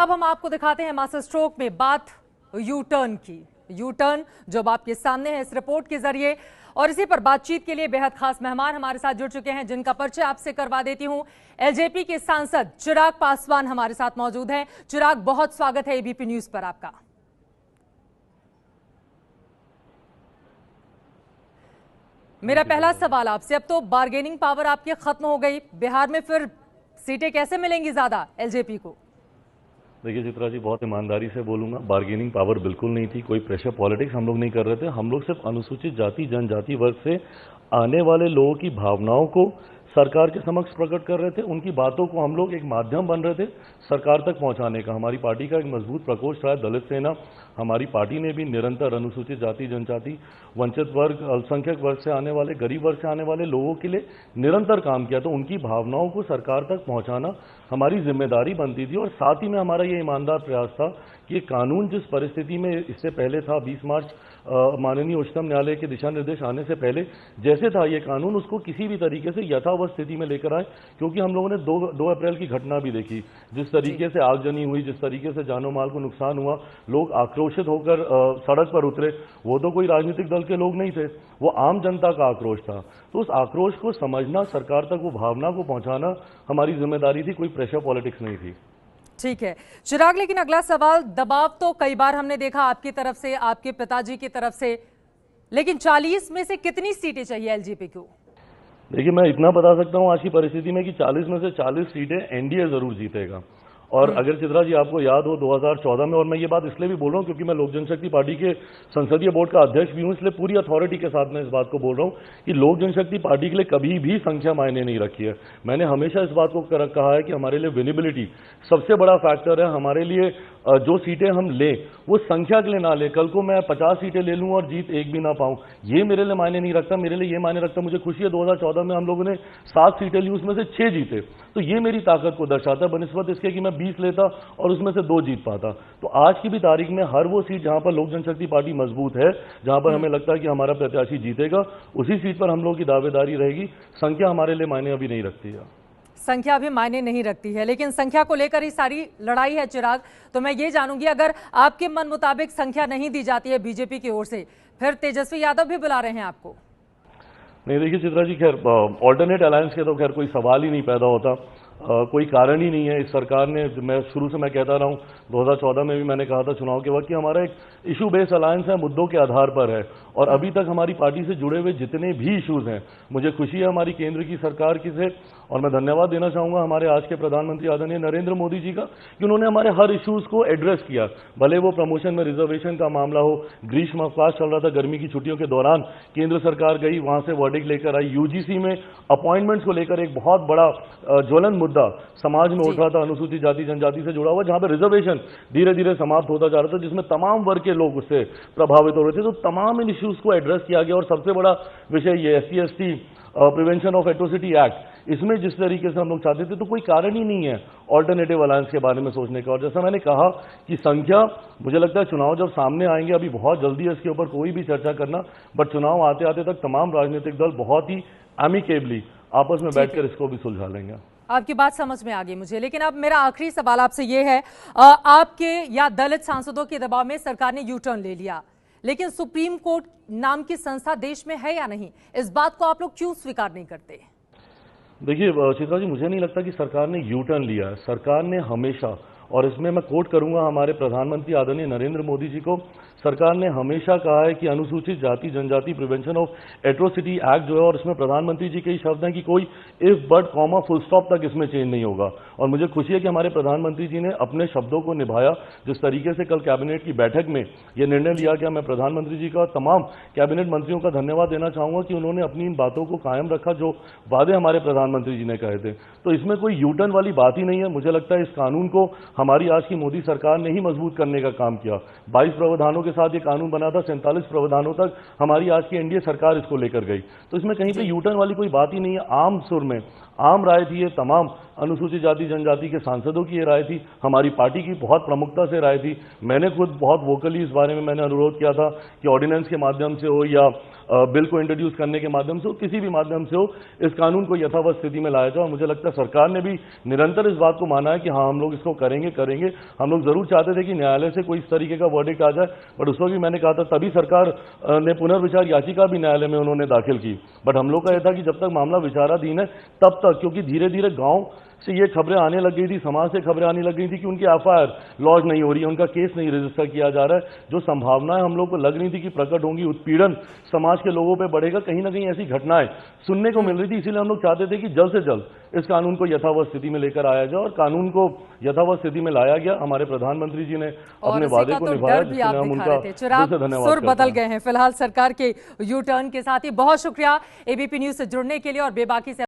अब हम आपको दिखाते हैं मास्टर स्ट्रोक में बात यू टर्न की। यू टर्न जो अब आपके सामने है इस रिपोर्ट के जरिए, और इसी पर बातचीत के लिए बेहद खास मेहमान हमारे साथ जुड़ चुके हैं जिनका परिचय आपसे करवा देती हूं। एलजेपी के सांसद चिराग पासवान हमारे साथ मौजूद हैं। चिराग, बहुत स्वागत है एबीपी न्यूज पर आपका। मेरा पहला सवाल आपसे, अब तो बार्गेनिंग पावर आपकी खत्म हो गई, बिहार में फिर सीटें कैसे मिलेंगी ज्यादा एलजेपी को? देखिए चित्रा जी, बहुत ईमानदारी से बोलूंगा, बार्गेनिंग पावर बिल्कुल नहीं थी। कोई प्रेशर पॉलिटिक्स हम लोग नहीं कर रहे थे। हम लोग सिर्फ अनुसूचित जाति जनजाति वर्ग से आने वाले लोगों की भावनाओं को सरकार के समक्ष प्रकट कर रहे थे। उनकी बातों को हम लोग एक माध्यम बन रहे थे सरकार तक पहुंचाने का। हमारी पार्टी का एक मजबूत प्रकोष्ठ है दलित सेना। हमारी पार्टी ने भी निरंतर अनुसूचित जाति जनजाति, वंचित वर्ग, अल्पसंख्यक वर्ग से आने वाले, गरीब वर्ग से आने वाले लोगों के लिए निरंतर काम किया। तो उनकी भावनाओं को सरकार तक पहुंचाना हमारी जिम्मेदारी बनती थी। और साथ ही में हमारा ये ईमानदार प्रयास था कि कानून जिस परिस्थिति में इससे पहले था, 20 मार्च माननीय उच्चतम न्यायालय के दिशा निर्देश आने से पहले जैसे था ये कानून, उसको किसी भी तरीके से यथावत स्थिति में लेकर आए। क्योंकि हम लोगों ने 2 अप्रैल की घटना भी देखी, जिस तरीके से आगजनी हुई, जिस तरीके से जानो माल को नुकसान हुआ, लोग आक्रोशित होकर सड़क पर उतरे। वो तो कोई राजनीतिक दल के लोग नहीं थे, वो आम जनता का आक्रोश था। तो उस आक्रोश को समझना, सरकार तक वो भावना को पहुंचाना हमारी जिम्मेदारी थी, कोई प्रेशर पॉलिटिक्स नहीं थी। ठीक है चिराग, लेकिन अगला सवाल, दबाव तो कई बार हमने देखा आपकी तरफ से, आपके पिताजी की तरफ से, लेकिन 40 में से कितनी सीटें चाहिए एलजेपी को? देखिए, मैं इतना बता सकता हूं आज की परिस्थिति में कि 40 में से 40 सीटें एनडीए जरूर जीतेगा। और अगर चित्रा जी आपको याद हो 2014 में, और मैं ये बात इसलिए भी बोल रहा हूं क्योंकि मैं लोक जनशक्ति पार्टी के संसदीय बोर्ड का अध्यक्ष भी हूं, इसलिए पूरी अथॉरिटी के साथ मैं इस बात को बोल रहा हूं कि लोक जनशक्ति पार्टी के लिए कभी भी संख्या मायने नहीं रखी है। मैंने हमेशा इस बात को कहा है कि हमारे लिए विजिबिलिटी सबसे बड़ा फैक्टर है। हमारे लिए जो सीटें हम लें वो संख्या के लिए ना ले। कल को मैं 50 सीटें ले लूं और जीत एक भी ना पाऊं, ये मेरे लिए मायने नहीं रखता। मेरे लिए ये मायने रखता, मुझे खुशी है 2014 में हम लोगों ने 7 सीटें ली, उसमें से 6 जीते। तो ये मेरी ताकत को दर्शाता है, बनिस्बत इसके कि मैं 20 लेता और उसमें से 2 जीत पाता। तो आज की भी तारीख में हर वो सीट जहां पर लोक जनशक्ति पार्टी मजबूत है, जहां पर हमें लगता है कि हमारा प्रत्याशी जीतेगा, उसी सीट पर हम लोग की दावेदारी रहेगी। संख्या हमारे लिए मायने अभी नहीं रखती है। संख्या भी मायने नहीं रखती है, लेकिन संख्या को लेकर ही सारी लड़ाई है चिराग। तो मैं ये जानूंगी, अगर आपके मन मुताबिक संख्या नहीं दी जाती है बीजेपी की ओर से, फिर तेजस्वी यादव भी बुला रहे हैं आपको? नहीं, देखिए चित्रा जी, खैर ऑल्टरनेट अलायंस के तो खैर कोई सवाल ही नहीं पैदा होता। कोई कारण ही नहीं है। इस सरकार ने, मैं शुरू से मैं कहता रहा हूं, 2014 में भी मैंने कहा था चुनाव के वक्त कि हमारा एक इशू बेस्ड अलायंस है, मुद्दों के आधार पर है। और अभी तक हमारी पार्टी से जुड़े हुए जितने भी इश्यूज हैं, मुझे खुशी है हमारी केंद्र की सरकार की से, और मैं धन्यवाद देना चाहूंगा हमारे आज के प्रधानमंत्री आदरणीय नरेंद्र मोदी जी का कि उन्होंने हमारे हर इश्यूज को एड्रेस किया। भले वो प्रमोशन में रिजर्वेशन का मामला हो, ग्रीष्म अवकाश चल रहा था, गर्मी की छुट्टियों के दौरान केंद्र सरकार गई, वहां से वर्डिक्ट लेकर आई। यूजीसी में अपॉइंटमेंट्स को लेकर एक बहुत बड़ा ज्वलन मुद्दा समाज में उठ रहा था, अनुसूचित जाति जनजाति से जुड़ा हुआ, जहां पर रिजर्वेशन धीरे धीरे समाप्त होता जा रहा था, जिसमें तमाम वर्ग के लोग उससे प्रभावित हो रहे थे। तो तमाम इन इश्यूज को एड्रेस किया गया। और सबसे बड़ा विषय ये SC/ST prevention of atrocity act, इसमें जिस तरीके से हम लोग चाहते थे, तो कोई कारण ही नहीं है ऑल्टरनेटिव अलायंस के बारे में सोचने का। और जैसा मैंने कहा कि संख्या, मुझे लगता है चुनाव जब सामने आएंगे, अभी बहुत जल्दी है इसके ऊपर कोई भी चर्चा करना, बट चुनाव आते आते तक तमाम राजनीतिक दल बहुत ही एमिकेबली आपस में बैठकर इसको भी सुलझा लेंगे। आपकी बात समझ में आ गई मुझे, लेकिन अब मेरा आखिरी सवाल आपसे ये है, आपके या दलित सांसदों के दबाव में सरकार ने यू टर्न ले लिया, लेकिन सुप्रीम कोर्ट नाम की संस्था देश में है या नहीं, इस बात को आप लोग क्यों स्वीकार नहीं करते? देखिए चित्रा जी, मुझे नहीं लगता कि सरकार ने यू टर्न लिया है। सरकार ने हमेशा, और इसमें मैं कोट करूंगा हमारे प्रधानमंत्री आदरणीय नरेंद्र मोदी जी को, सरकार ने हमेशा कहा है कि अनुसूचित जाति जनजाति प्रिवेंशन ऑफ एट्रोसिटी एक्ट जो है, और इसमें प्रधानमंत्री जी के ही शब्द हैं कि कोई if but comma full stop तक इसमें चेंज नहीं होगा। और मुझे खुशी है कि हमारे प्रधानमंत्री जी ने अपने शब्दों को निभाया। जिस तरीके से कल कैबिनेट की बैठक में यह निर्णय लिया गया, मैं प्रधानमंत्री जी का तमाम कैबिनेट मंत्रियों का धन्यवाद देना चाहूंगा कि उन्होंने अपनी इन बातों को कायम रखा जो वादे हमारे प्रधानमंत्री जी ने कहे थे। तो इसमें कोई यू टर्न वाली बात ही नहीं है। मुझे लगता है इस कानून को हमारी आज की मोदी सरकार ने ही मजबूत करने का काम किया। 22 प्रावधानों के साथ ये कानून बना था, 47 प्रावधानों तक हमारी आज की एनडीए सरकार इसको लेकर गई। तो इसमें कहीं पे यू टर्न वाली कोई बात ही नहीं है। आम सुर में आम राय थी ये तमाम अनुसूचित जाति जनजाति के सांसदों की ये राय थी, हमारी पार्टी की बहुत प्रमुखता से राय थी। मैंने खुद बहुत वोकली इस बारे में मैंने अनुरोध किया था कि ऑर्डिनेंस के माध्यम से हो या बिल को इंट्रोड्यूस करने के माध्यम से हो, किसी भी माध्यम से हो, इस कानून को यथावत स्थिति में लाया जाए। और मुझे लगता है सरकार ने भी निरंतर इस बात को माना है कि हाँ, हम लोग इसको करेंगे। हम लोग जरूर चाहते थे कि न्यायालय से कोई इस तरीके का वर्डिक्ट आ जाए, बट उस वक्त भी मैंने कहा था, तभी सरकार ने पुनर्विचार याचिका भी न्यायालय में उन्होंने दाखिल की। बट हम लोग का यह था कि जब तक मामला विचाराधीन है तब तक, क्योंकि धीरे धीरे गांव से ये खबरें आने लग गई थी, समाज से खबरें आने लग गई थी कि उनकी एफआईआर लॉन्च नहीं हो रही है, उनका केस नहीं रजिस्टर किया जा रहा है। जो संभावनाएं हम लोग को लग रही थी कि प्रकट होंगी, उत्पीड़न समाज के लोगों पे बढ़ेगा, कहीं ना कहीं ऐसी घटनाएं सुनने को मिल रही थी। इसीलिए हम लोग चाहते थे कि जल्द से जल्द इस कानून को यथावत स्थिति में लेकर आया जाए, और कानून को यथावत स्थिति में लाया गया। हमारे प्रधानमंत्री जी ने अपने वादे को निभाया, जिसके लिए हम उनका दिल से धन्यवाद सुर बदल करते गए हैं फिलहाल सरकार के यू टर्न के साथ ही। बहुत शुक्रिया एबीपी न्यूज से जुड़ने के लिए और बेबाकी से